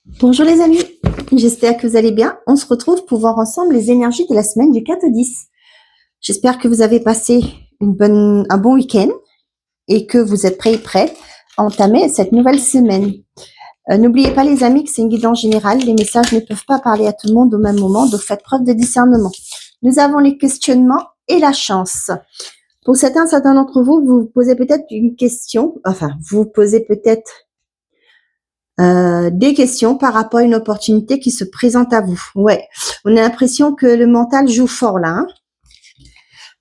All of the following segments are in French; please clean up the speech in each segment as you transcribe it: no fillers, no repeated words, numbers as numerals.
Bonjour les amis, j'espère que vous allez bien. On se retrouve pour voir ensemble les énergies de la semaine du 4 au 10. J'espère que vous avez passé un bon week-end et que vous êtes prêts à entamer cette nouvelle semaine. N'oubliez pas les amis que c'est une guidance générale, les messages ne peuvent pas parler à tout le monde au même moment, donc faites preuve de discernement. Nous avons les questionnements et la chance. Pour certains d'entre vous, vous posez peut-être une question, vous posez peut-être des questions par rapport à une opportunité qui se présente à vous. Ouais, on a l'impression que le mental joue fort là. Hein.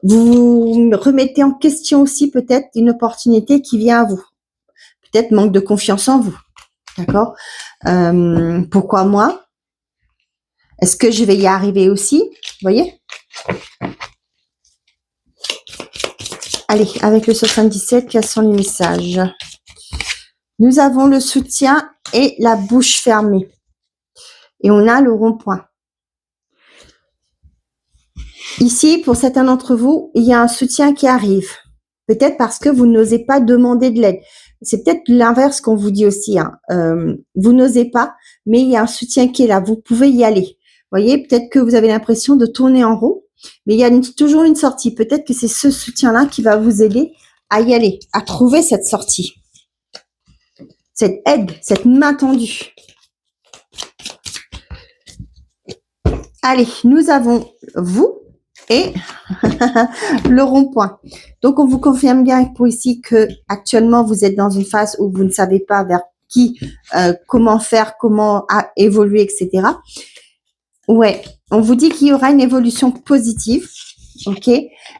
Vous remettez en question aussi peut-être une opportunité qui vient à vous. Peut-être manque de confiance en vous. D'accord. Pourquoi moi? Est-ce que je vais y arriver aussi? Vous voyez? Allez, avec le 77, quels sont les messages? Nous avons le soutien et la bouche fermée. Et on a le rond-point. Ici, pour certains d'entre vous, il y a un soutien qui arrive. Peut-être parce que vous n'osez pas demander de l'aide. C'est peut-être l'inverse qu'on vous dit aussi. Hein. Vous n'osez pas, mais il y a un soutien qui est là. Vous pouvez y aller. Vous voyez, peut-être que vous avez l'impression de tourner en rond, mais il y a toujours une sortie. Peut-être que c'est ce soutien-là qui va vous aider à y aller, à trouver cette sortie. Cette aide, cette main tendue. Allez, nous avons vous et le rond-point. Donc, on vous confirme bien pour ici que actuellement vous êtes dans une phase où vous ne savez pas vers qui, comment faire, comment évoluer, etc. Ouais, on vous dit qu'il y aura une évolution positive. Ok,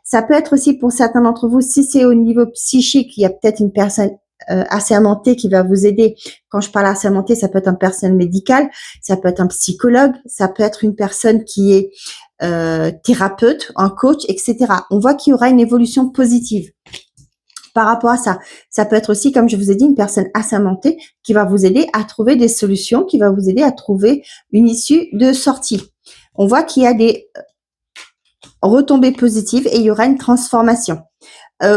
ça peut être aussi pour certains d'entre vous, si c'est au niveau psychique, il y a peut-être une personne assermentée qui va vous aider. Quand je parle assermentée, ça peut être une personne médicale, ça peut être un psychologue, ça peut être une personne qui est thérapeute, un coach, etc. On voit qu'il y aura une évolution positive par rapport à ça. Ça peut être aussi, comme je vous ai dit, une personne assermentée qui va vous aider à trouver des solutions, qui va vous aider à trouver une issue de sortie. On voit qu'il y a des retombées positives et il y aura une transformation.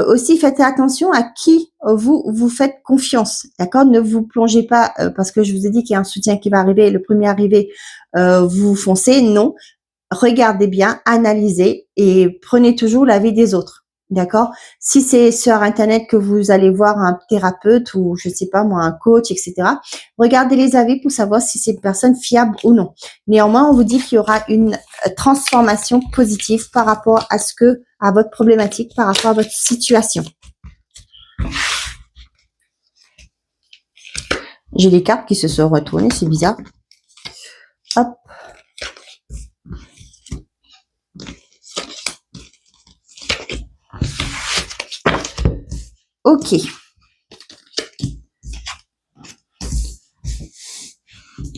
Aussi, faites attention à qui vous faites confiance, d'accord? Ne vous plongez pas, parce que je vous ai dit qu'il y a un soutien qui va arriver, le premier arrivé, vous foncez, non. Regardez bien, analysez et prenez toujours l'avis des autres, d'accord? Si c'est sur Internet que vous allez voir un thérapeute ou, je sais pas moi, un coach, etc., regardez les avis pour savoir si c'est une personne fiable ou non. Néanmoins, on vous dit qu'il y aura une transformation positive par rapport à votre problématique, par rapport à votre situation. J'ai les cartes qui se sont retournées, c'est bizarre. Hop. Ok.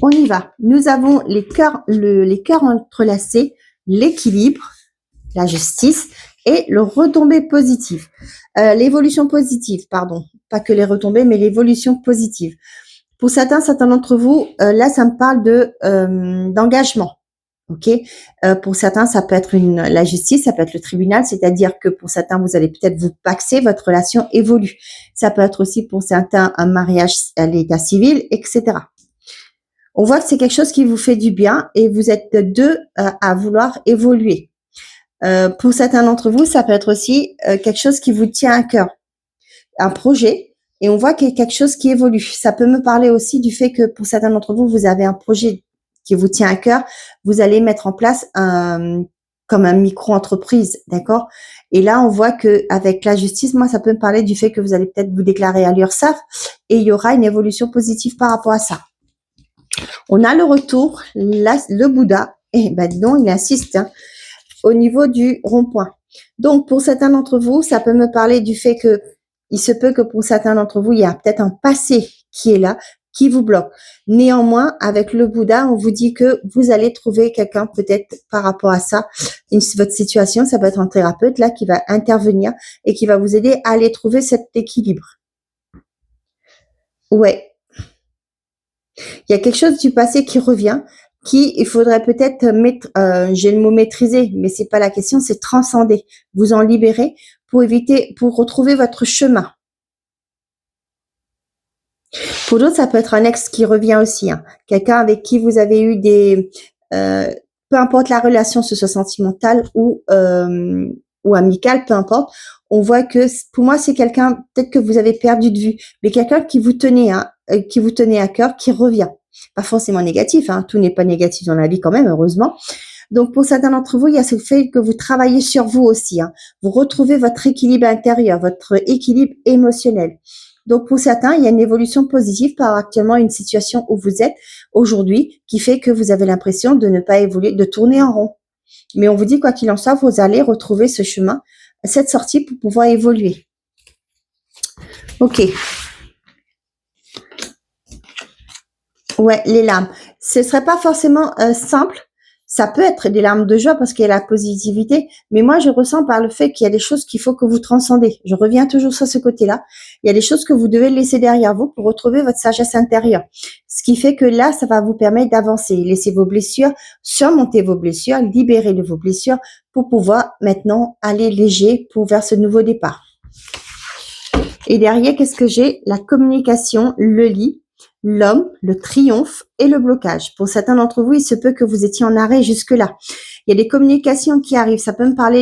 On y va. Nous avons les cœurs entrelacés, l'équilibre, la justice et le retombée positive. L'évolution positive, pardon. Pas que les retombées, mais l'évolution positive. Pour certains d'entre vous, là, ça me parle d'engagement. Ok. Pour certains, ça peut être la justice, ça peut être le tribunal, c'est-à-dire que pour certains, vous allez peut-être vous paxer, votre relation évolue. Ça peut être aussi pour certains un mariage à l'état civil, etc. On voit que c'est quelque chose qui vous fait du bien et vous êtes deux à vouloir évoluer. Pour certains d'entre vous, ça peut être aussi quelque chose qui vous tient à cœur, un projet, et on voit qu'il y a quelque chose qui évolue. Ça peut me parler aussi du fait que pour certains d'entre vous, vous avez un projet qui vous tient à cœur, vous allez mettre en place comme un micro-entreprise, d'accord? Et là, on voit que avec la justice, moi, ça peut me parler du fait que vous allez peut-être vous déclarer à l'URSSAF et il y aura une évolution positive par rapport à ça. On a le retour, le Bouddha, et ben non, il insiste, hein, au niveau du rond-point. Donc, pour certains d'entre vous, ça peut me parler du fait que il se peut que pour certains d'entre vous, il y a peut-être un passé qui est là, qui vous bloque. Néanmoins, avec le Bouddha, on vous dit que vous allez trouver quelqu'un peut-être par rapport à ça. Votre situation, ça peut être un thérapeute là qui va intervenir et qui va vous aider à aller trouver cet équilibre. Ouais. Il y a quelque chose du passé qui revient, il faudrait peut-être j'ai le mot maîtriser, mais c'est pas la question, c'est transcender, vous en libérer pour retrouver votre chemin. Pour d'autres, ça peut être un ex qui revient aussi, hein. Quelqu'un avec qui vous avez eu peu importe la relation, ce soit sentimentale ou amicale, peu importe. On voit que pour moi, c'est quelqu'un peut-être que vous avez perdu de vue, mais quelqu'un qui vous tenait, hein, qui vous tenait à cœur, qui revient. Pas forcément négatif, hein. Tout n'est pas négatif dans la vie quand même, heureusement. Donc, pour certains d'entre vous, il y a ce fait que vous travaillez sur vous aussi, hein. Vous retrouvez votre équilibre intérieur, votre équilibre émotionnel. Donc, pour certains, il y a une évolution positive par actuellement une situation où vous êtes aujourd'hui qui fait que vous avez l'impression de ne pas évoluer, de tourner en rond. Mais on vous dit, quoi qu'il en soit, vous allez retrouver ce chemin, cette sortie pour pouvoir évoluer. Ok. Ouais, les larmes. Ce serait pas forcément simple. Ça peut être des larmes de joie parce qu'il y a la positivité, mais moi je ressens par le fait qu'il y a des choses qu'il faut que vous transcendez. Je reviens toujours sur ce côté-là. Il y a des choses que vous devez laisser derrière vous pour retrouver votre sagesse intérieure. Ce qui fait que là, ça va vous permettre d'avancer, laisser vos blessures, surmonter vos blessures, libérer de vos blessures pour pouvoir maintenant aller léger vers ce nouveau départ. Et derrière, qu'est-ce que j'ai? La communication, le lit, l'homme, le triomphe et le blocage. Pour certains d'entre vous, il se peut que vous étiez en arrêt jusque-là. Il y a des communications qui arrivent. Ça peut me parler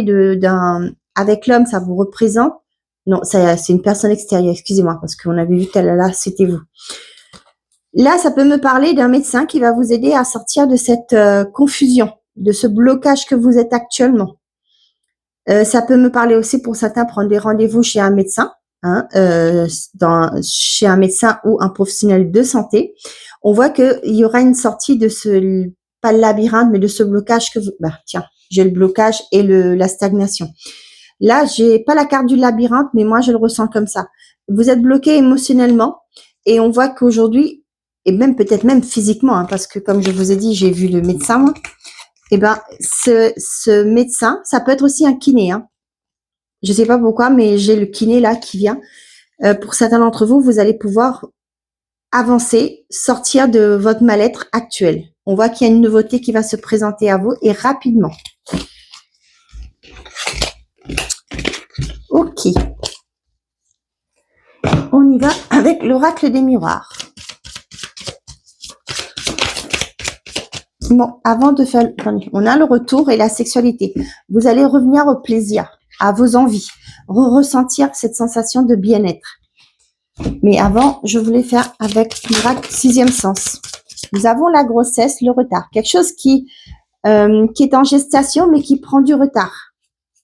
avec l'homme, ça vous représente. Non, c'est une personne extérieure, excusez-moi, parce qu'on avait vu qu'elle là, c'était vous. Là, ça peut me parler d'un médecin qui va vous aider à sortir de cette confusion, de ce blocage que vous êtes actuellement. Ça peut me parler aussi pour certains prendre des rendez-vous chez un médecin. Hein, chez un médecin ou un professionnel de santé, on voit qu'il y aura une sortie de pas le labyrinthe, mais de ce blocage tiens, j'ai le blocage et la stagnation. Là, j'ai pas la carte du labyrinthe, mais moi, je le ressens comme ça. Vous êtes bloqué émotionnellement et on voit qu'aujourd'hui, et même peut-être même physiquement, hein, parce que comme je vous ai dit, j'ai vu le médecin, moi, et ce médecin, ça peut être aussi un kiné, hein. Je sais pas pourquoi, mais j'ai le kiné là qui vient. Pour certains d'entre vous, vous allez pouvoir avancer, sortir de votre mal-être actuel. On voit qu'il y a une nouveauté qui va se présenter à vous et rapidement. Ok. On y va avec l'oracle des miroirs. Bon, avant de faire, on a le retour et la sexualité. Vous allez revenir au plaisir, à vos envies, ressentir cette sensation de bien-être. Mais avant, je voulais faire avec l'oracle sixième sens. Nous avons la grossesse, le retard. Quelque chose qui est en gestation, mais qui prend du retard.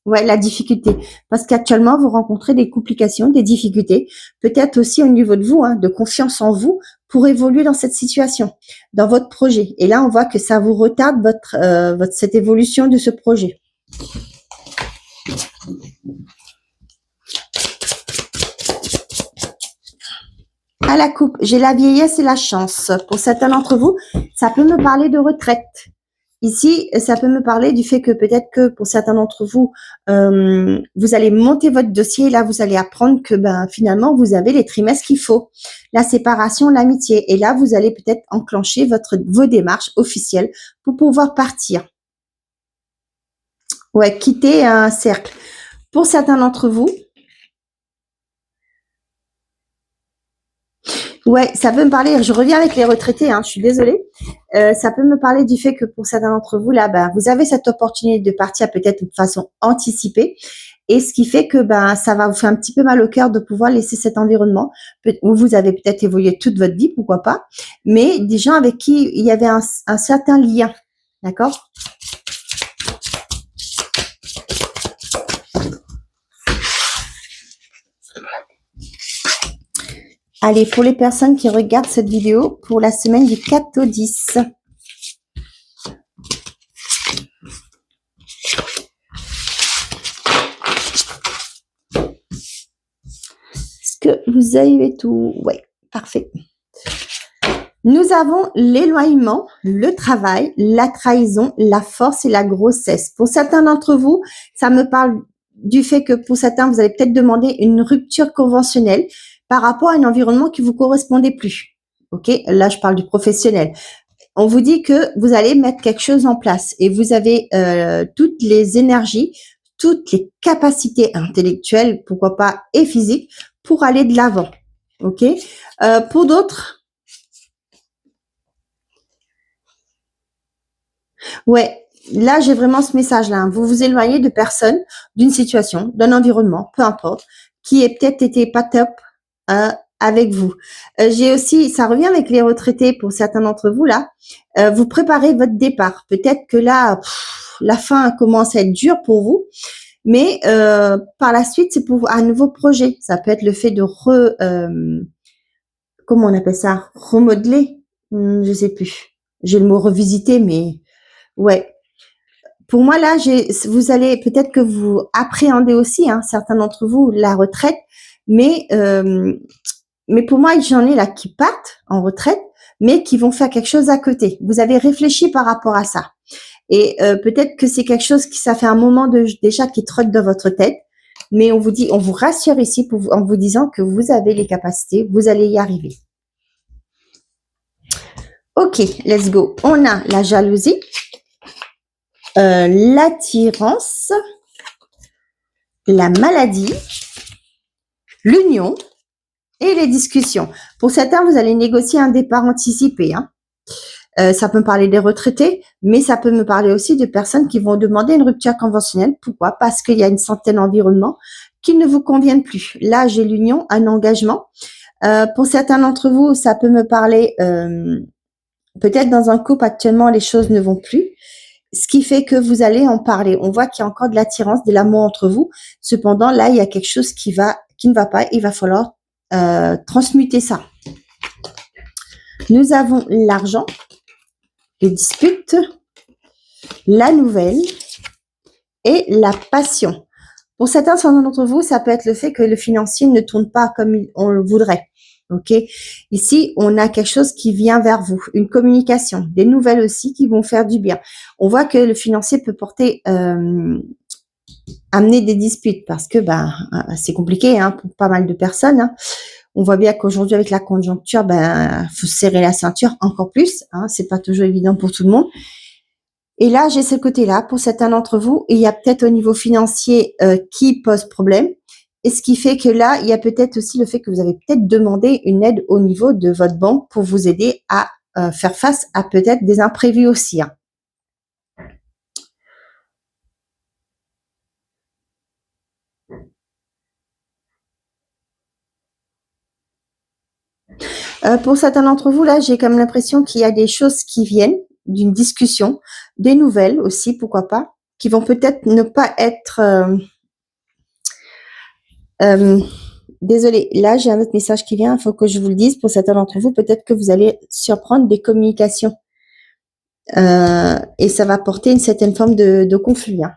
Ouais, la difficulté. Parce qu'actuellement, vous rencontrez des complications, des difficultés. Peut-être aussi au niveau de vous, hein, de confiance en vous pour évoluer dans cette situation, dans votre projet. Et là, on voit que ça vous retarde cette évolution de ce projet. À la coupe, j'ai la vieillesse et la chance. Pour certains d'entre vous, ça peut me parler de retraite. Ici, ça peut me parler du fait que peut-être que pour certains d'entre vous, vous allez monter votre dossier et là, vous allez apprendre que finalement, vous avez les trimestres qu'il faut. La séparation, l'amitié. Et là, vous allez peut-être enclencher vos démarches officielles pour pouvoir partir. Ouais, quitter un cercle. Pour certains d'entre vous, ouais, ça peut me parler, je reviens avec les retraités, hein, je suis désolée. Ça peut me parler du fait que pour certains d'entre vous, là, vous avez cette opportunité de partir peut-être de façon anticipée. Et ce qui fait que ça va vous faire un petit peu mal au cœur de pouvoir laisser cet environnement où vous avez peut-être évolué toute votre vie, pourquoi pas, mais des gens avec qui il y avait un certain lien. D'accord ? Allez, pour les personnes qui regardent cette vidéo pour la semaine du 4 au 10. Est-ce que vous avez tout? Oui, parfait. Nous avons l'éloignement, le travail, la trahison, la force et la grossesse. Pour certains d'entre vous, ça me parle du fait que pour certains, vous allez peut-être demander une rupture conventionnelle par rapport à un environnement qui vous correspondait plus. Ok, là je parle du professionnel. On vous dit que vous allez mettre quelque chose en place et vous avez toutes les énergies, toutes les capacités intellectuelles, pourquoi pas, et physiques pour aller de l'avant. Ok. Pour d'autres, ouais, là, j'ai vraiment ce message-là, hein. Vous vous éloignez de personnes, d'une situation, d'un environnement, peu importe, qui ait peut-être été pas top euh, avec vous. J'ai aussi, ça revient avec les retraités pour certains d'entre vous là. Vous préparez votre départ. Peut-être que là, la fin commence à être dure pour vous, mais par la suite, c'est pour un nouveau projet. Ça peut être le fait de comment on appelle ça, remodeler. Je sais plus. J'ai le mot revisiter, mais ouais. Pour moi, là, vous allez peut-être que vous appréhendez aussi, hein, certains d'entre vous, la retraite, mais mais pour moi, j'en ai là qui partent en retraite, mais qui vont faire quelque chose à côté. Vous avez réfléchi par rapport à ça, et peut-être que c'est quelque chose qui ça fait un moment déjà qui trotte dans votre tête, mais on vous dit, on vous rassure ici en vous disant que vous avez les capacités, vous allez y arriver. Ok, let's go. On a la jalousie, l'attirance, la maladie, l'union et les discussions. Pour certains, vous allez négocier un départ anticipé, hein. Ça peut me parler des retraités, mais ça peut me parler aussi de personnes qui vont demander une rupture conventionnelle. Pourquoi? Parce qu'il y a une centaine d'environnements qui ne vous conviennent plus. Là, j'ai l'union, un engagement. Pour certains d'entre vous, ça peut me parler, peut-être dans un couple actuellement, les choses ne vont plus. Ce qui fait que vous allez en parler. On voit qu'il y a encore de l'attirance, de l'amour entre vous. Cependant, là, il y a quelque chose qui ne va pas. Il va falloir transmuter ça. Nous avons l'argent, les disputes, la nouvelle et la passion. Pour certains d'entre vous, ça peut être le fait que le financier ne tourne pas comme on le voudrait. Ok. Ici, on a quelque chose qui vient vers vous, une communication, des nouvelles aussi qui vont faire du bien. On voit que le financier peut porter, amener des disputes parce que c'est compliqué, hein, pour pas mal de personnes, hein. On voit bien qu'aujourd'hui avec la conjoncture, faut serrer la ceinture encore plus, hein, c'est pas toujours évident pour tout le monde. Et là, j'ai ce côté-là pour certains d'entre vous. Et il y a peut-être au niveau financier qui pose problème. Et ce qui fait que là, il y a peut-être aussi le fait que vous avez peut-être demandé une aide au niveau de votre banque pour vous aider à faire face à peut-être des imprévus aussi, hein. Pour certains d'entre vous, là, j'ai comme l'impression qu'il y a des choses qui viennent d'une discussion, des nouvelles aussi, pourquoi pas, qui vont peut-être ne pas être... désolée, là, j'ai un autre message qui vient, il faut que je vous le dise. Pour certains d'entre vous, peut-être que vous allez surprendre des communications. Et ça va porter une certaine forme de conflit, hein.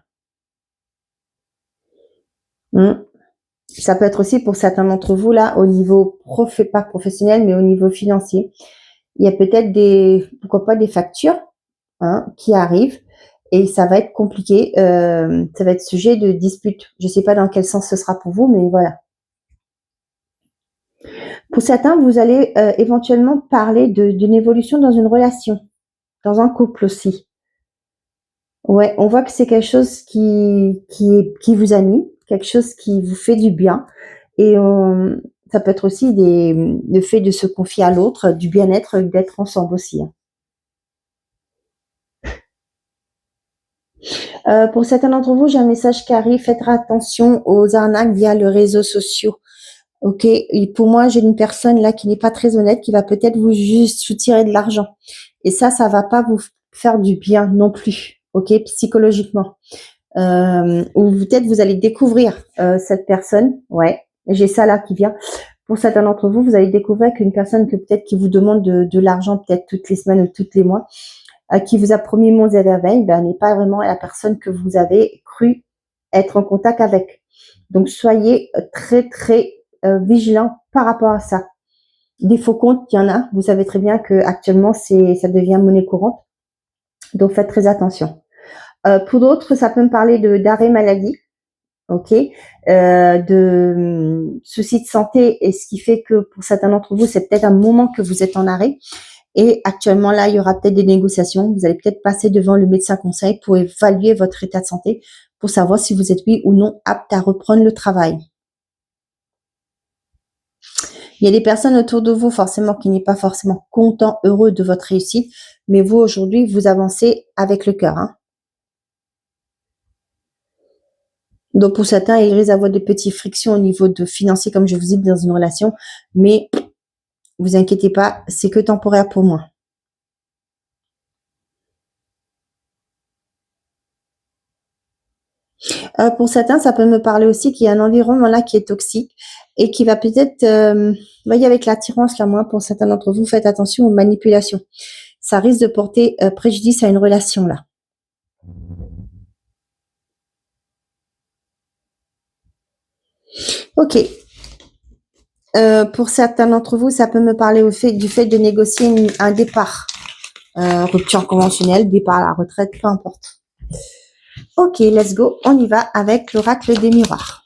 Ça peut être aussi pour certains d'entre vous, là, au niveau pas professionnel, mais au niveau financier. Il y a peut-être pourquoi pas des factures, hein, qui arrivent et ça va être compliqué. Ça va être sujet de dispute. Je ne sais pas dans quel sens ce sera pour vous, mais voilà. Pour certains, vous allez éventuellement parler d'une évolution dans une relation, dans un couple aussi. Ouais, on voit que c'est quelque chose qui vous anime, quelque chose qui vous fait du bien. Et ça peut être aussi le fait de se confier à l'autre, du bien-être, d'être ensemble aussi, hein. Pour certains d'entre vous, j'ai un message qui arrive. Faites attention aux arnaques via les réseaux sociaux. Ok, et pour moi, j'ai une personne là qui n'est pas très honnête, qui va peut-être vous juste vous tirer de l'argent. Et ça va pas vous faire du bien non plus. Ok, psychologiquement. Ou peut-être vous allez découvrir cette personne. Ouais, j'ai ça là qui vient. Pour certains d'entre vous, vous allez découvrir qu'une personne que peut-être qui vous demande de l'argent peut-être toutes les semaines ou toutes les mois, qui vous a promis monts et merveilles, n'est pas vraiment la personne que vous avez cru être en contact avec. Donc soyez très très vigilant par rapport à ça. Des faux comptes, il y en a. Vous savez très bien que actuellement ça devient monnaie courante. Donc faites très attention. Pour d'autres, ça peut me parler d'arrêt maladie, ok, de soucis de santé, et ce qui fait que pour certains d'entre vous, c'est peut-être un moment que vous êtes en arrêt. Et actuellement, là, il y aura peut-être des négociations. Vous allez peut-être passer devant le médecin conseil pour évaluer votre état de santé, pour savoir si vous êtes oui ou non apte à reprendre le travail. Il y a des personnes autour de vous, forcément, qui n'est pas forcément content, heureux de votre réussite, mais vous, aujourd'hui, vous avancez avec le cœur, hein. Donc, pour certains, il risque d'avoir des petites frictions au niveau de financier, comme je vous ai dit, dans une relation, mais vous inquiétez pas, c'est que temporaire pour moi. Pour certains, ça peut me parler aussi qu'il y a un environnement là qui est toxique et qui va peut-être, voyez, avec l'attirance là, moi, pour certains d'entre vous, faites attention aux manipulations. Ça risque de porter préjudice à une relation là. Ok. Pour certains d'entre vous, ça peut me parler du fait de négocier un départ, rupture conventionnelle, départ à la retraite, peu importe. Ok, let's go. On y va avec l'oracle des miroirs.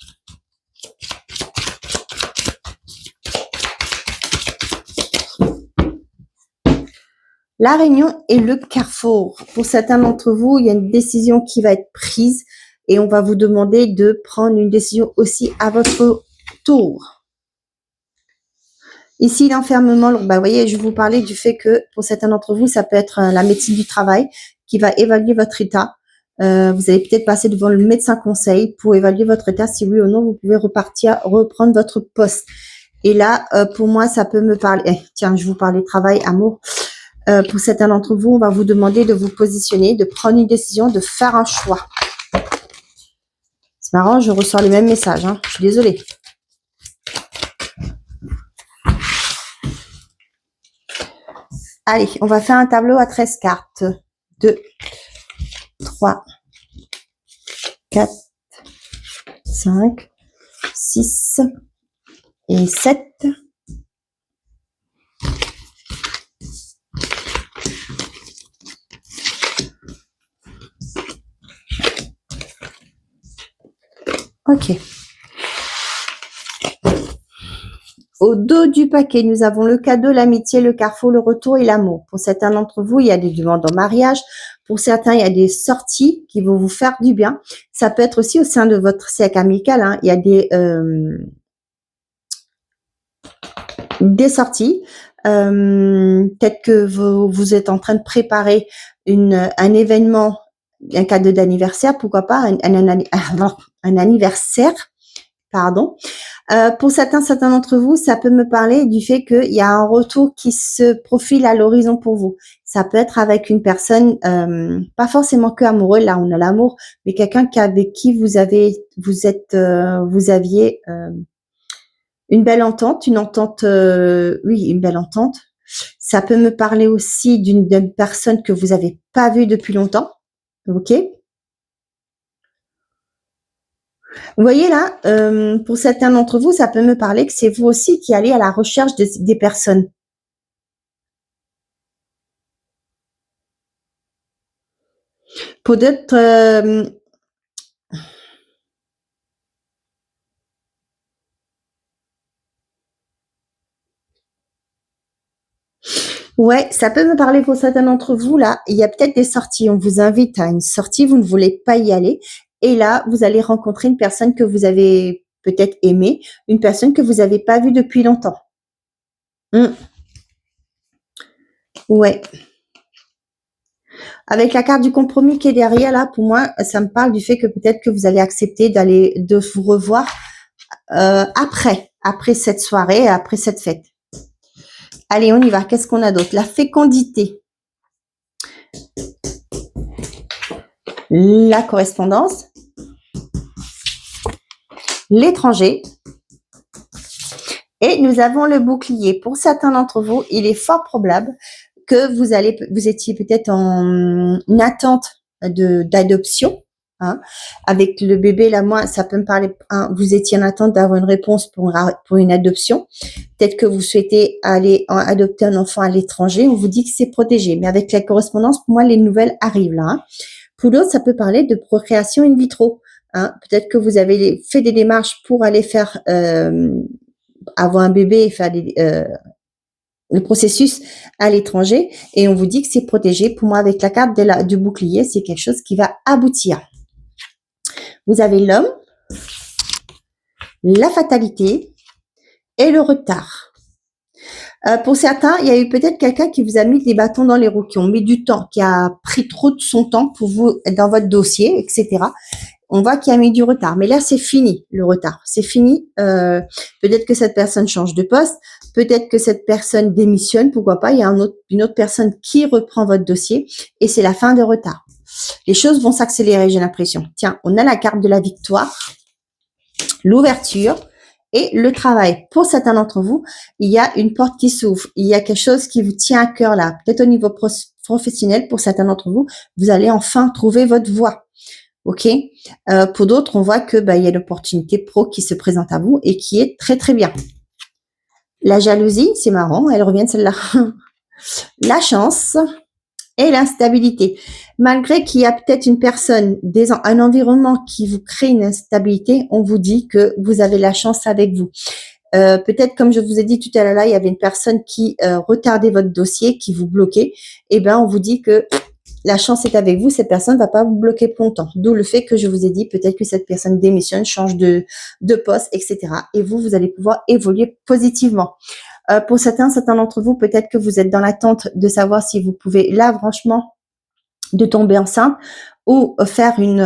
La réunion est le carrefour. Pour certains d'entre vous, il y a une décision qui va être prise et on va vous demander de prendre une décision aussi à votre tour. Ici, l'enfermement, bah, vous voyez, je vous parlais du fait que pour certains d'entre vous, ça peut être la médecine du travail qui va évaluer votre état. Vous allez peut-être passer devant le médecin conseil pour évaluer votre état. Si oui ou non, vous pouvez reprendre votre poste. Et là, pour moi, ça peut me parler. Tiens, je vous parlais travail, amour. Pour certains d'entre vous, on va vous demander de vous positionner, de prendre une décision, de faire un choix. C'est marrant, je ressors les mêmes messages, hein. Je suis désolée. Allez, on va faire un tableau à 13 cartes. 2, 3, 4, 5, 6 et 7. Ok. Au dos du paquet, nous avons le cadeau, l'amitié, le carrefour, le retour et l'amour. Pour certains d'entre vous, il y a des demandes en mariage. Pour certains, il y a des sorties qui vont vous faire du bien. Ça peut être aussi au sein de votre cercle amical, hein. Il y a des sorties. Peut-être que vous êtes en train de préparer un événement, un cadeau d'anniversaire, pourquoi pas, un anniversaire, pardon. Pour certains d'entre vous, ça peut me parler du fait qu'il y a un retour qui se profile à l'horizon pour vous. Ça peut être avec une personne, pas forcément que amoureux, là on a l'amour, mais quelqu'un avec qui vous aviez une belle entente, une belle entente. Ça peut me parler aussi d'une personne que vous n'avez pas vue depuis longtemps, ok? Vous voyez là, pour certains d'entre vous, ça peut me parler que c'est vous aussi qui allez à la recherche des personnes. Pour d'autres, ouais, ça peut me parler pour certains d'entre vous là. Il y a peut-être des sorties. On vous invite à une sortie, vous ne voulez pas y aller, et là, vous allez rencontrer une personne que vous avez peut-être aimée, une personne que vous n'avez pas vue depuis longtemps. Ouais. Avec la carte du compromis qui est derrière là, pour moi, ça me parle du fait que peut-être que vous allez accepter de vous revoir après cette soirée, après cette fête. Allez, on y va. Qu'est-ce qu'on a d'autre? La fécondité. La correspondance. L'étranger. Et nous avons le bouclier. Pour certains d'entre vous, il est fort probable que vous étiez peut-être en attente d'adoption, hein. Avec le bébé, là, moi, ça peut me parler, vous étiez en attente d'avoir une réponse pour une adoption. Peut-être que vous souhaitez aller adopter un enfant à l'étranger. On vous dit que c'est protégé. Mais avec la correspondance, pour moi, les nouvelles arrivent là, hein. Pour d'autres, ça peut parler de procréation in vitro, hein. Peut-être que vous avez fait des démarches pour aller faire avoir un bébé et faire le processus à l'étranger, et on vous dit que c'est protégé. Pour moi, avec la carte du bouclier, c'est quelque chose qui va aboutir. Vous avez l'homme, la fatalité et le retard. Pour certains, il y a eu peut-être quelqu'un qui vous a mis des bâtons dans les roues, qui ont mis du temps, qui a pris trop de son temps pour vous dans votre dossier, etc. On voit qu'il a mis du retard. Mais là, c'est fini, le retard. C'est fini. Peut-être que cette personne change de poste. Peut-être que cette personne démissionne. Pourquoi pas? Il y a une autre personne qui reprend votre dossier et c'est la fin de retard. Les choses vont s'accélérer, j'ai l'impression. Tiens, on a la carte de la victoire, l'ouverture et le travail. Pour certains d'entre vous, il y a une porte qui s'ouvre. Il y a quelque chose qui vous tient à cœur là. Peut-être au niveau professionnel, pour certains d'entre vous, vous allez enfin trouver votre voie. Ok. Pour d'autres, on voit que il y a l'opportunité pro qui se présente à vous et qui est très très bien. La jalousie, c'est marrant, elle revient de celle-là. La chance et l'instabilité. Malgré qu'il y a peut-être une personne, un environnement qui vous crée une instabilité, on vous dit que vous avez la chance avec vous. Peut-être, comme je vous ai dit tout à l'heure, il y avait une personne qui retardait votre dossier, qui vous bloquait. Eh ben, on vous dit que la chance est avec vous, cette personne ne va pas vous bloquer pour longtemps. D'où le fait que je vous ai dit, peut-être que cette personne démissionne, change de poste, etc. Et vous allez pouvoir évoluer positivement. Pour certains d'entre vous, peut-être que vous êtes dans l'attente de savoir si vous pouvez, là, franchement, de tomber enceinte ou faire une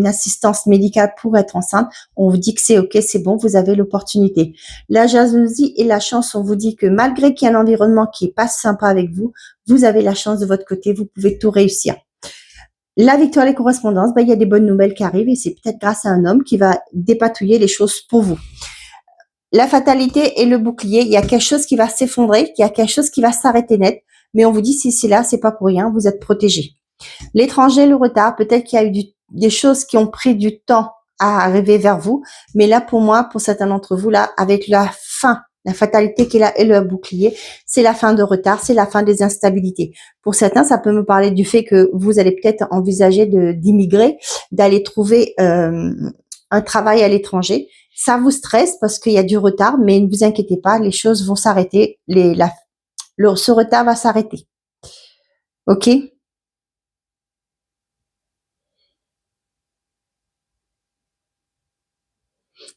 assistance médicale pour être enceinte. On vous dit que c'est ok, c'est bon, vous avez l'opportunité. La jalousie et la chance, on vous dit que malgré qu'il y a un environnement qui est pas sympa avec vous, vous avez la chance de votre côté, vous pouvez tout réussir. La victoire, les correspondances, il y a des bonnes nouvelles qui arrivent et c'est peut-être grâce à un homme qui va dépatouiller les choses pour vous. La fatalité et le bouclier, il y a quelque chose qui va s'effondrer, il y a quelque chose qui va s'arrêter net, mais on vous dit si c'est là, c'est pas pour rien, vous êtes protégé. L'étranger, le retard, peut-être qu'il y a eu des choses qui ont pris du temps à arriver vers vous, mais là pour moi, pour certains d'entre vous, là, avec la fin, la fatalité qui est là et le bouclier, c'est la fin de retard, c'est la fin des instabilités. Pour certains, ça peut me parler du fait que vous allez peut-être envisager d'immigrer, d'aller trouver un travail à l'étranger. Ça vous stresse parce qu'il y a du retard, mais ne vous inquiétez pas, les choses vont s'arrêter. Ce retard va s'arrêter. Ok?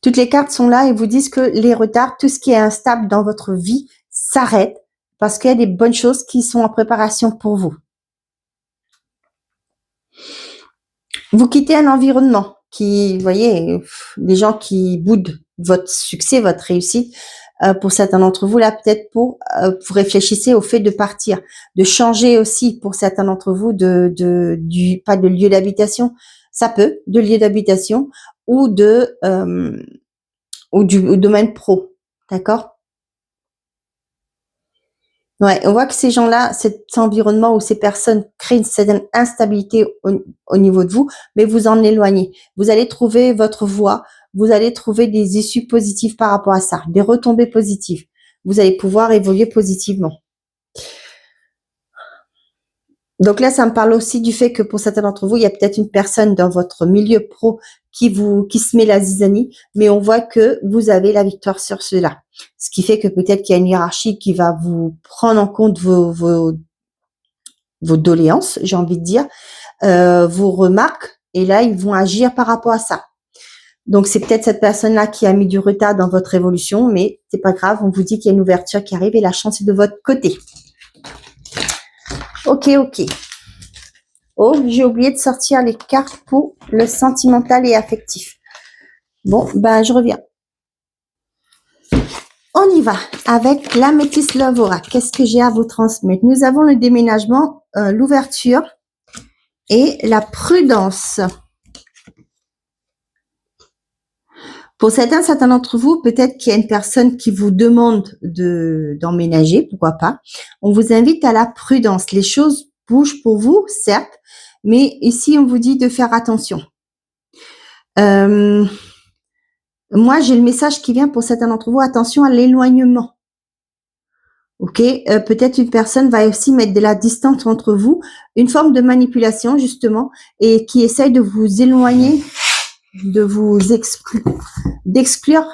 Toutes les cartes sont là et vous disent que les retards, tout ce qui est instable dans votre vie s'arrête parce qu'il y a des bonnes choses qui sont en préparation pour vous. Vous quittez un environnement qui, vous voyez, des gens qui boudent votre succès, votre réussite. Pour certains d'entre vous, là, peut-être vous réfléchissez au fait de partir, de changer aussi pour certains d'entre vous pas de lieu d'habitation, ça peut, de lieu d'habitation ou ou du domaine pro, d'accord? Ouais, on voit que ces gens-là, cet environnement ou ces personnes créent une certaine instabilité au niveau de vous, mais vous en éloignez. Vous allez trouver votre voie, vous allez trouver des issues positives par rapport à ça, des retombées positives. Vous allez pouvoir évoluer positivement. Donc là, ça me parle aussi du fait que pour certains d'entre vous, il y a peut-être une personne dans votre milieu pro qui se met la zizanie, mais on voit que vous avez la victoire sur cela. Ce qui fait que peut-être qu'il y a une hiérarchie qui va vous prendre en compte vos doléances, j'ai envie de dire, vos remarques, et là, ils vont agir par rapport à ça. Donc, c'est peut-être cette personne-là qui a mis du retard dans votre évolution, mais c'est pas grave, on vous dit qu'il y a une ouverture qui arrive et la chance est de votre côté. Ok. Oh, j'ai oublié de sortir les cartes pour le sentimental et affectif. Bon, je reviens. On y va avec l'améthyste Love Aura. Qu'est-ce que j'ai à vous transmettre? Nous avons le déménagement, l'ouverture et la prudence. Pour certains d'entre vous, peut-être qu'il y a une personne qui vous demande d'emménager, pourquoi pas. On vous invite à la prudence. Les choses bougent pour vous, certes, mais ici, on vous dit de faire attention. Moi, j'ai le message qui vient pour certains d'entre vous, attention à l'éloignement. Ok, peut-être une personne va aussi mettre de la distance entre vous, une forme de manipulation justement, et qui essaye de vous éloigner, de vous d'exclure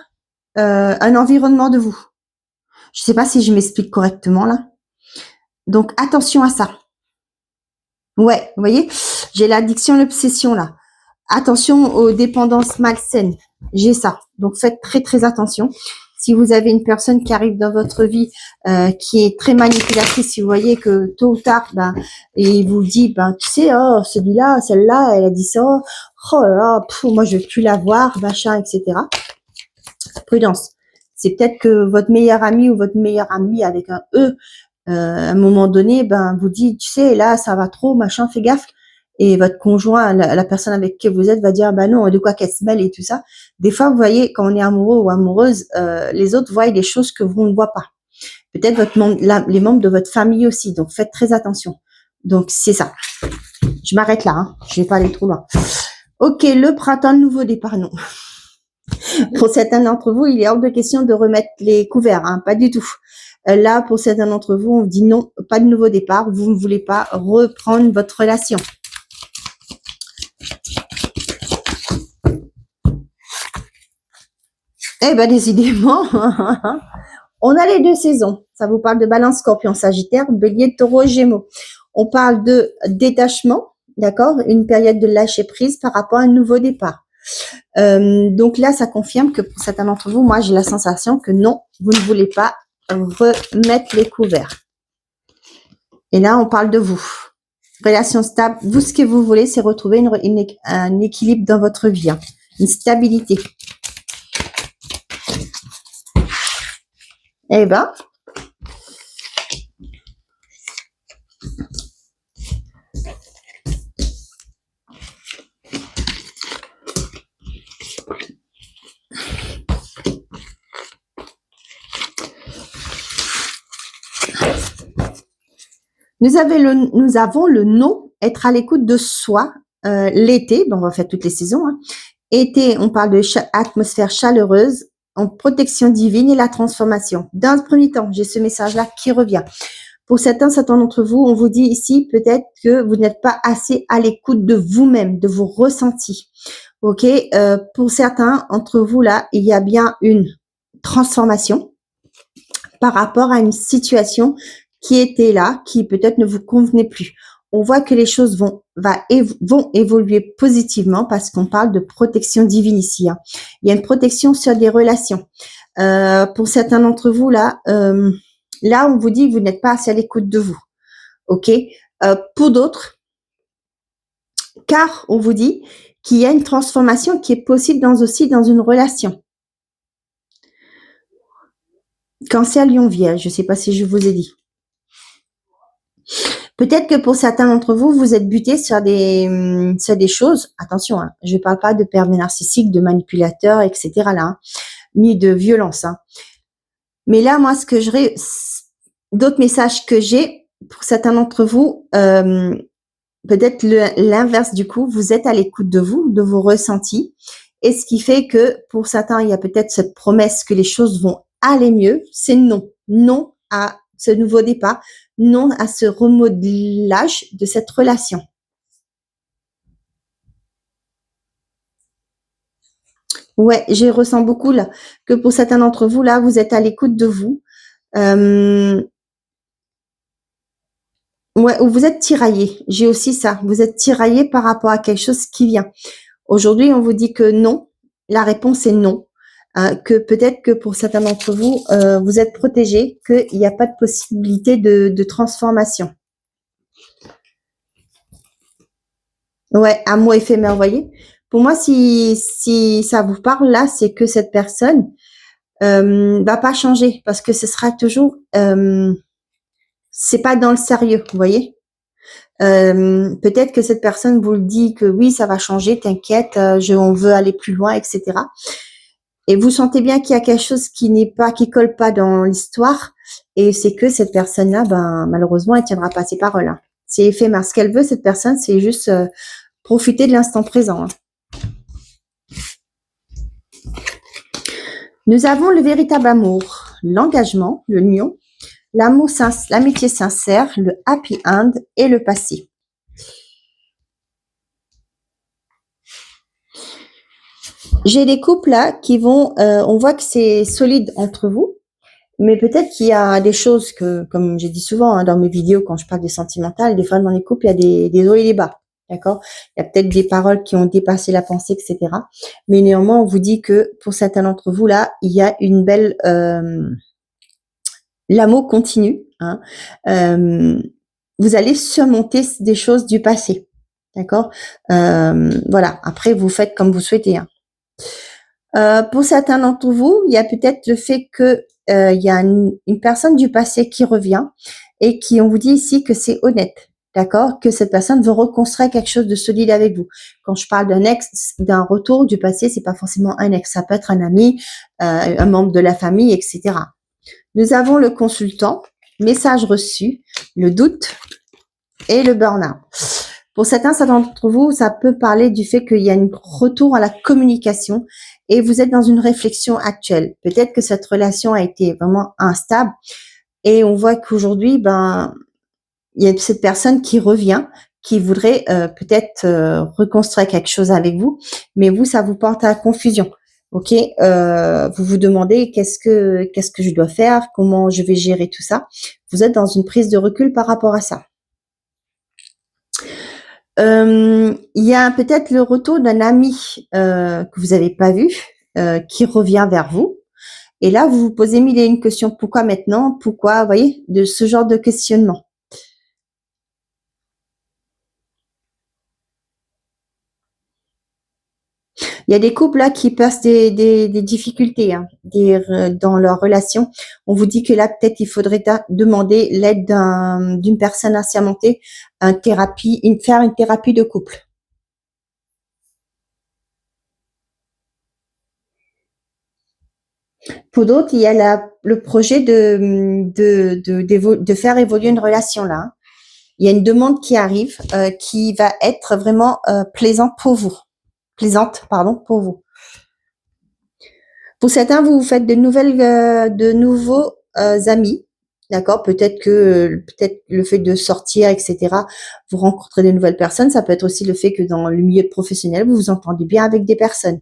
un environnement de vous. Je ne sais pas si je m'explique correctement là. Donc attention à ça. Ouais, vous voyez, j'ai l'addiction, l'obsession là. Attention aux dépendances malsaines. J'ai ça. Donc faites très très attention. Si vous avez une personne qui arrive dans votre vie, qui est très manipulatrice, si vous voyez que tôt ou tard, ben, et il vous dit, ben, tu sais, oh, celui-là, celle-là, elle a dit ça, oh là là, moi je veux plus la voir, machin, etc. Prudence. C'est peut-être que votre meilleur ami ou votre meilleur ami avec un E, à un moment donné, ben, vous dit, tu sais, là, ça va trop, machin, fais gaffe. Et votre conjoint, la personne avec qui vous êtes va dire, bah non, de quoi qu'elle se mêle et tout ça. Des fois, vous voyez, quand on est amoureux ou amoureuse, les autres voient des choses que vous ne voyez pas. Peut-être les membres de votre famille aussi. Donc, faites très attention. Donc, c'est ça. Je m'arrête là. Hein. Je vais pas aller trop loin. Ok, le printemps, nouveau départ, non. Pour certains d'entre vous, il est hors de question de remettre les couverts. Hein, pas du tout. Là, pour certains d'entre vous, on vous dit non, pas de nouveau départ. Vous ne voulez pas reprendre votre relation. Eh ben, décidément, on a les deux saisons. Ça vous parle de Balance, Scorpion, Sagittaire, Bélier, Taureau, Gémeaux. On parle de détachement, d'accord, une période de lâcher prise par rapport à un nouveau départ. Donc là, ça confirme que pour certains d'entre vous, moi, j'ai la sensation que non, vous ne voulez pas remettre les couverts. Et là, on parle de vous. Relation stable. Vous, ce que vous voulez, c'est retrouver un équilibre dans votre vie, hein, une stabilité. Eh ben, nous avons le non, être à l'écoute de soi, l'été, bon, on va faire toutes les saisons, hein. Été, on parle de atmosphère chaleureuse, en protection divine et la transformation. Dans un premier temps, j'ai ce message-là qui revient. Pour certains d'entre vous, on vous dit ici peut-être que vous n'êtes pas assez à l'écoute de vous-même, de vos ressentis. Ok, pour certains d'entre vous là, il y a bien une transformation par rapport à une situation qui était là, qui peut-être ne vous convenait plus. On voit que les choses vont évoluer positivement parce qu'on parle de protection divine ici. Hein. Il y a une protection sur des relations. Pour certains d'entre vous là, là on vous dit que vous n'êtes pas assez à l'écoute de vous. Ok. Pour d'autres, car on vous dit qu'il y a une transformation qui est possible aussi dans une relation. Cancer, Lion, Vierge, je ne sais pas si je vous ai dit. Peut-être que pour certains d'entre vous, vous êtes butés sur des choses. Attention, hein, je ne parle pas de pervers narcissiques, de manipulateurs, etc. là, hein, ni de violence. Hein. Mais là, moi, d'autres messages que j'ai pour certains d'entre vous, peut-être l'inverse du coup, vous êtes à l'écoute de vous, de vos ressentis, et ce qui fait que pour certains, il y a peut-être cette promesse que les choses vont aller mieux. C'est non, non à ce nouveau départ, non à ce remodelage de cette relation. Ouais, je ressens beaucoup là que pour certains d'entre vous là, vous êtes à l'écoute de vous. Ouais, ou vous êtes tiraillé. J'ai aussi ça. Vous êtes tiraillé par rapport à quelque chose qui vient. Aujourd'hui, on vous dit que non. La réponse est non. Que peut-être que pour certains d'entre vous, vous êtes protégé, qu'il n'y a pas de possibilité de transformation. Ouais, un mot éphémère, vous voyez. Pour moi, si ça vous parle là, c'est que cette personne va pas changer parce que ce sera toujours, c'est pas dans le sérieux, vous voyez. Peut-être que cette personne vous le dit que oui, ça va changer, t'inquiète, on veut aller plus loin, etc. Et vous sentez bien qu'il y a quelque chose qui colle pas dans l'histoire, et c'est que cette personne-là, ben malheureusement, elle tiendra pas ses paroles. Hein. C'est éphémère. Ce qu'elle veut, cette personne, c'est juste profiter de l'instant présent. Hein. Nous avons le véritable amour, l'engagement, le lion, l'amour, l'amitié sincère, le happy end et le passé. J'ai des couples là qui vont, on voit que c'est solide entre vous, mais peut-être qu'il y a des choses que, comme j'ai dit souvent hein, dans mes vidéos quand je parle des sentimentales, des fois dans les couples il y a des hauts et des bas, D'accord? Il y a peut-être des paroles qui ont dépassé la pensée, etc. Mais néanmoins, on vous dit que pour certains d'entre vous, là, il y a une belle... l'amour continue. Hein. Vous allez surmonter des choses du passé. D'accord? Voilà. Après, vous faites comme vous souhaitez. Hein. Pour certains d'entre vous, il y a peut-être le fait que il y a une personne du passé qui revient et qui, on vous dit ici que c'est honnête, d'accord, que cette personne veut reconstruire quelque chose de solide avec vous. Quand je parle d'un ex, d'un retour du passé, c'est pas forcément un ex, ça peut être un ami, un membre de la famille, etc. Nous avons le consultant, message reçu, le doute et le burn-out. Pour certains d'entre vous, ça peut parler du fait qu'il y a un retour à la communication et vous êtes dans une réflexion actuelle. Peut-être que cette relation a été vraiment instable et on voit qu'aujourd'hui, ben, il y a cette personne qui revient, qui voudrait peut-être reconstruire quelque chose avec vous, mais vous, ça vous porte à la confusion. Ok, vous vous demandez qu'est-ce que je dois faire, comment je vais gérer tout ça. Vous êtes dans une prise de recul par rapport à ça. Il y a peut-être le retour d'un ami que vous n'avez pas vu, qui revient vers vous. Et là, vous vous posez mille et une questions. Pourquoi maintenant? Pourquoi? Vous voyez, de ce genre de questionnement. Il y a des couples là qui passent des difficultés hein, dans leur relation. On vous dit que là, peut-être, il faudrait demander l'aide d'une personne assermentée, faire une thérapie de couple. Pour d'autres, il y a le projet de faire évoluer une relation là. Hein. Il y a une demande qui arrive qui va être vraiment plaisante pour vous. Pour vous. Pour certains, vous faites de nouveaux amis. D'accord, peut-être le fait de sortir, etc., vous rencontrez de nouvelles personnes. Ça peut être aussi le fait que dans le milieu professionnel, vous vous entendez bien avec des personnes.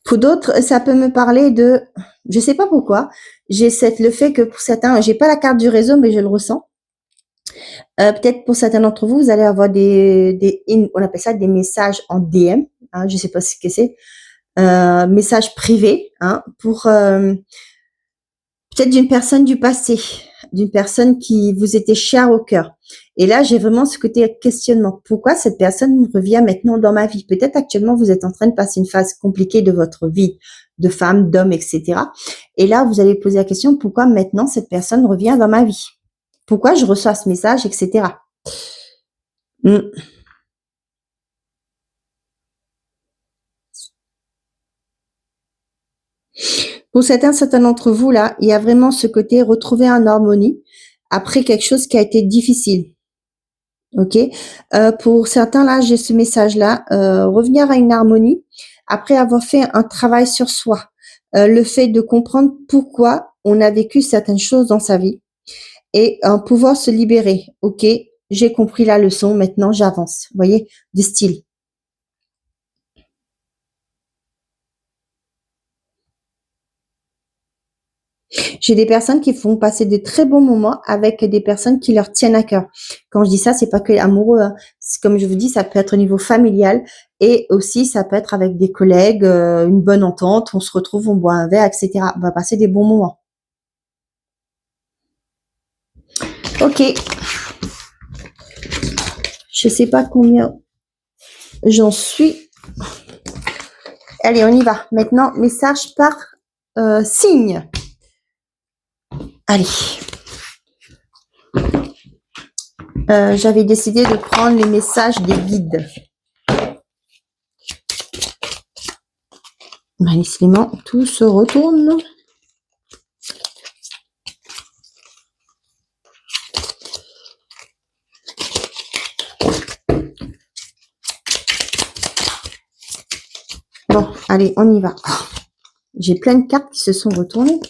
Pour d'autres, ça peut me parler de, je sais pas pourquoi, le fait que pour certains, j'ai pas la carte du réseau, mais je le ressens. Peut-être pour certains d'entre vous, vous allez avoir on appelle ça des messages en DM. Hein, je sais pas ce que c'est. Message privé, hein, pour peut-être d'une personne du passé, d'une personne qui vous était chère au cœur. Et là, j'ai vraiment ce côté questionnement. Pourquoi cette personne revient maintenant dans ma vie? Peut-être actuellement, vous êtes en train de passer une phase compliquée de votre vie, de femme, d'homme, etc. Et là, vous allez poser la question, pourquoi maintenant cette personne revient dans ma vie? Pourquoi je reçois ce message, etc. Pour certains d'entre vous, là, il y a vraiment ce côté retrouver en harmonie après quelque chose qui a été difficile. Ok. Pour certains, là, j'ai ce message-là, revenir à une harmonie après avoir fait un travail sur soi. Le fait de comprendre pourquoi on a vécu certaines choses dans sa vie et pouvoir se libérer. Ok, j'ai compris la leçon, maintenant j'avance. Vous voyez, du style. J'ai des personnes qui font passer de très bons moments avec des personnes qui leur tiennent à cœur. Quand je dis ça, c'est pas que amoureux. Hein. Comme je vous dis, ça peut être au niveau familial et aussi ça peut être avec des collègues, une bonne entente. On se retrouve, on boit un verre, etc. On va passer des bons moments. Ok. Je sais pas combien j'en suis. Allez, on y va. Maintenant, message par signe. Allez. J'avais décidé de prendre les messages des guides. Décidément, tout se retourne. Bon, allez, on y va. J'ai plein de cartes qui se sont retournées.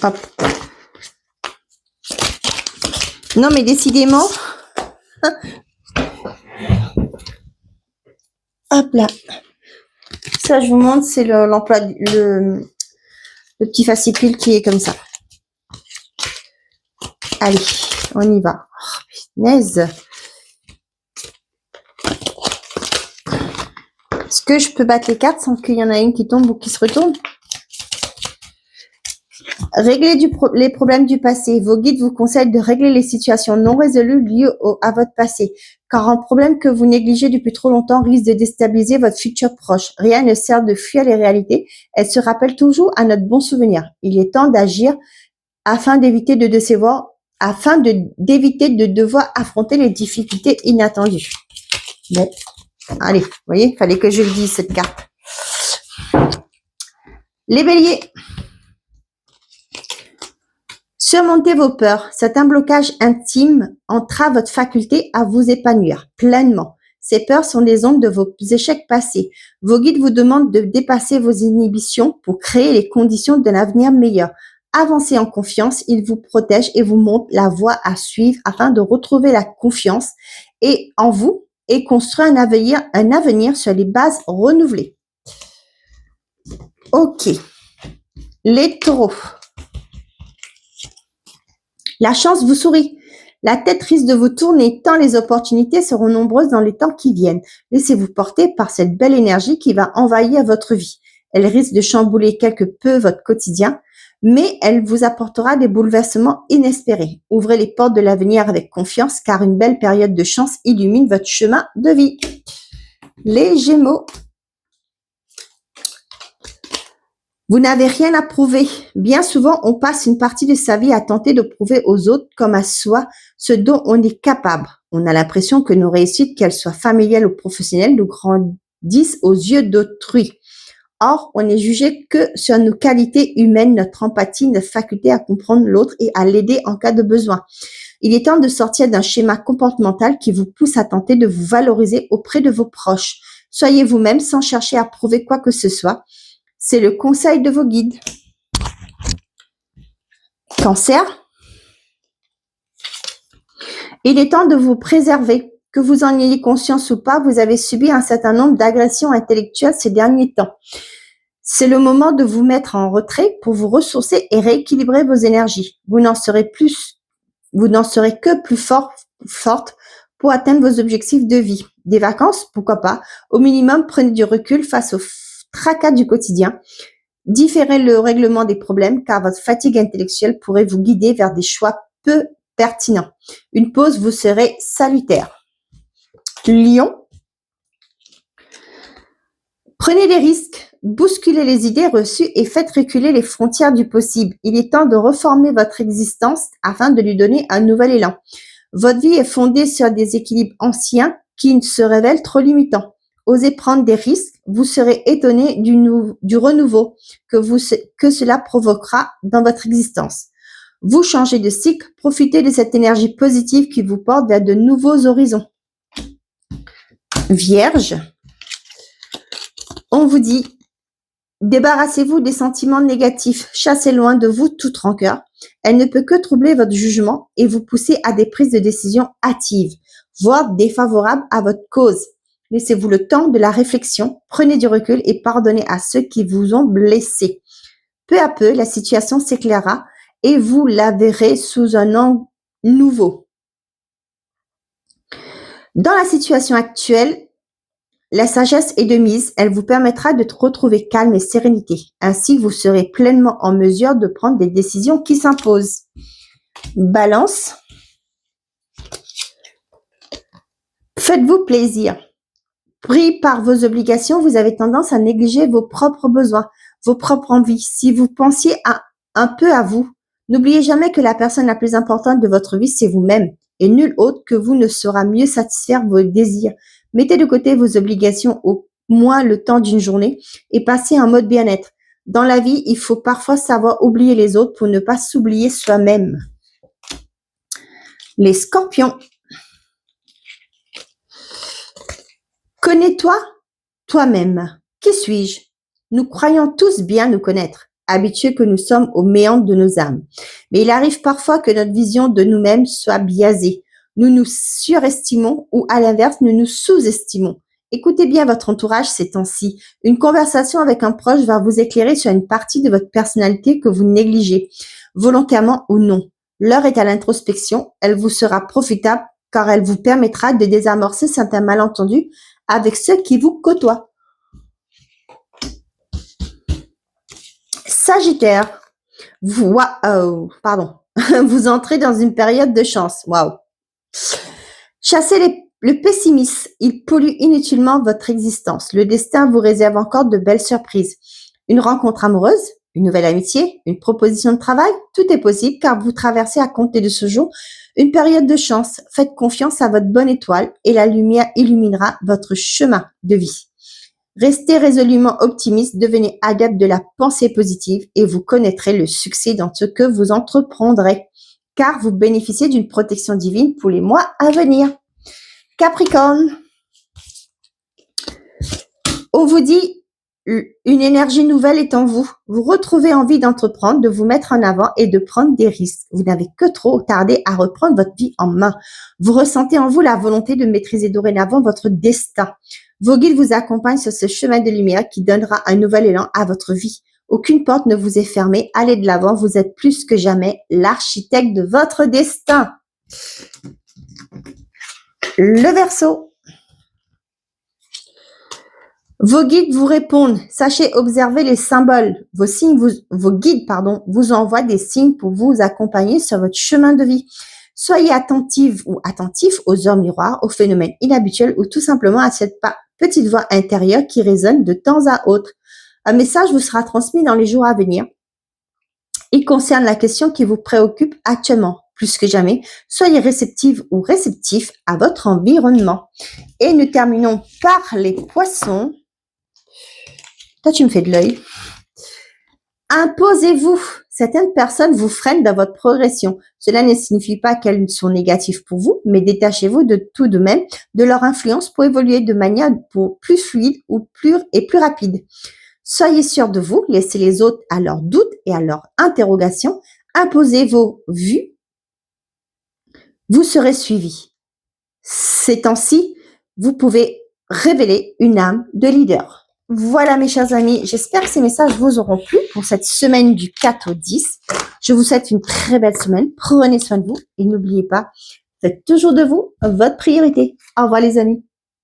Hop. Non, mais décidément, hop là. Ça, je vous montre, c'est l'emploi, le petit fascicule qui est comme ça. Allez, on y va. Oh, punaise. Est-ce que je peux battre les cartes sans qu'il y en a une qui tombe ou qui se retourne? Régler les problèmes du passé. Vos guides vous conseillent de régler les situations non résolues liées à votre passé, car un problème que vous négligez depuis trop longtemps risque de déstabiliser votre futur proche. Rien ne sert de fuir les réalités. Elles se rappellent toujours à notre bon souvenir. Il est temps d'agir afin d'éviter de devoir affronter les difficultés inattendues. Bon, allez, vous voyez, il fallait que je le dise, cette carte. Les béliers. Surmontez vos peurs. Certains blocages intimes entravent votre faculté à vous épanouir pleinement. Ces peurs sont des ombres de vos échecs passés. Vos guides vous demandent de dépasser vos inhibitions pour créer les conditions d'un avenir meilleur. Avancez en confiance, ils vous protègent et vous montrent la voie à suivre afin de retrouver la confiance en vous et construire un avenir sur les bases renouvelées. Ok. Les taureaux. La chance vous sourit. La tête risque de vous tourner tant les opportunités seront nombreuses dans les temps qui viennent. Laissez-vous porter par cette belle énergie qui va envahir votre vie. Elle risque de chambouler quelque peu votre quotidien, mais elle vous apportera des bouleversements inespérés. Ouvrez les portes de l'avenir avec confiance car une belle période de chance illumine votre chemin de vie. Les Gémeaux. Vous n'avez rien à prouver. Bien souvent, on passe une partie de sa vie à tenter de prouver aux autres comme à soi ce dont on est capable. On a l'impression que nos réussites, qu'elles soient familiales ou professionnelles, nous grandissent aux yeux d'autrui. Or, on n'est jugé que sur nos qualités humaines, notre empathie, notre faculté à comprendre l'autre et à l'aider en cas de besoin. Il est temps de sortir d'un schéma comportemental qui vous pousse à tenter de vous valoriser auprès de vos proches. Soyez vous-même sans chercher à prouver quoi que ce soit. C'est le conseil de vos guides. Cancer. Il est temps de vous préserver. Que vous en ayez conscience ou pas, vous avez subi un certain nombre d'agressions intellectuelles ces derniers temps. C'est le moment de vous mettre en retrait pour vous ressourcer et rééquilibrer vos énergies. Vous n'en serez que plus forte pour atteindre vos objectifs de vie. Des vacances, pourquoi pas. Au minimum, prenez du recul face aux tracas du quotidien. Différez le règlement des problèmes car votre fatigue intellectuelle pourrait vous guider vers des choix peu pertinents. Une pause vous serait salutaire. Lion. Prenez des risques, bousculez les idées reçues et faites reculer les frontières du possible. Il est temps de reformer votre existence afin de lui donner un nouvel élan. Votre vie est fondée sur des équilibres anciens qui se révèlent trop limitants. Osez prendre des risques, vous serez étonné du renouveau que cela provoquera dans votre existence. Vous changez de cycle, profitez de cette énergie positive qui vous porte vers de nouveaux horizons. Vierge, on vous dit, débarrassez-vous des sentiments négatifs, chassez loin de vous toute rancœur. Elle ne peut que troubler votre jugement et vous pousser à des prises de décision hâtives, voire défavorables à votre cause. Laissez-vous le temps de la réflexion, prenez du recul et pardonnez à ceux qui vous ont blessé. Peu à peu, la situation s'éclairera et vous la verrez sous un angle nouveau. Dans la situation actuelle, la sagesse est de mise, elle vous permettra de retrouver calme et sérénité. Ainsi, vous serez pleinement en mesure de prendre des décisions qui s'imposent. Balance. Faites-vous plaisir. Pris par vos obligations, vous avez tendance à négliger vos propres besoins, vos propres envies. Si vous pensiez un peu à vous, n'oubliez jamais que la personne la plus importante de votre vie, c'est vous-même et nul autre que vous ne saura mieux satisfaire vos désirs. Mettez de côté vos obligations au moins le temps d'une journée et passez en mode bien-être. Dans la vie, il faut parfois savoir oublier les autres pour ne pas s'oublier soi-même. Les scorpions. Connais-toi toi-même. Qui suis-je? Nous croyons tous bien nous connaître. habitués que nous sommes aux méandres de nos âmes. Mais il arrive parfois que notre vision de nous-mêmes soit biaisée. Nous nous surestimons ou à l'inverse, nous nous sous-estimons. Écoutez bien votre entourage ces temps-ci. Une conversation avec un proche va vous éclairer sur une partie de votre personnalité que vous négligez, volontairement ou non. L'heure est à l'introspection. Elle vous sera profitable car elle vous permettra de désamorcer certains malentendus avec ceux qui vous côtoient. Sagittaire, vous entrez dans une période de chance. Waouh. Chassez le pessimisme, il pollue inutilement votre existence. Le destin vous réserve encore de belles surprises. Une rencontre amoureuse, une nouvelle amitié, une proposition de travail, tout est possible car vous traversez à compter de ce jour une période de chance. Faites confiance à votre bonne étoile et la lumière illuminera votre chemin de vie. Restez résolument optimiste, devenez adepte de la pensée positive et vous connaîtrez le succès dans ce que vous entreprendrez, car vous bénéficiez d'une protection divine pour les mois à venir. Capricorne, on vous dit une énergie nouvelle est en vous. Vous retrouvez envie d'entreprendre, de vous mettre en avant et de prendre des risques. Vous n'avez que trop tardé à reprendre votre vie en main. Vous ressentez en vous la volonté de maîtriser dorénavant votre destin. Vos guides vous accompagnent sur ce chemin de lumière qui donnera un nouvel élan à votre vie. Aucune porte ne vous est fermée. Allez de l'avant. Vous êtes plus que jamais l'architecte de votre destin. Le Verseau. Vos guides vous répondent. Sachez observer les symboles. Vos guides vous envoient des signes pour vous accompagner sur votre chemin de vie. Soyez attentive ou attentif aux heures miroirs, aux phénomènes inhabituels ou tout simplement à cette petite voix intérieure qui résonne de temps à autre. Un message vous sera transmis dans les jours à venir. Il concerne la question qui vous préoccupe actuellement. Plus que jamais, soyez réceptive ou réceptif à votre environnement. Et nous terminons par les poissons. Toi, tu me fais de l'œil. Imposez-vous. Certaines personnes vous freinent dans votre progression. Cela ne signifie pas qu'elles sont négatives pour vous, mais détachez-vous tout de même de leur influence pour évoluer de manière plus fluide ou plus rapide. Soyez sûr de vous, laissez les autres à leurs doutes et à leurs interrogations. Imposez vos vues. Vous serez suivi. Ces temps-ci, vous pouvez révéler une âme de leader. Voilà mes chers amis, j'espère que ces messages vous auront plu pour cette semaine du 4 au 10. Je vous souhaite une très belle semaine, prenez soin de vous et n'oubliez pas, faites toujours de vous votre priorité. Au revoir les amis.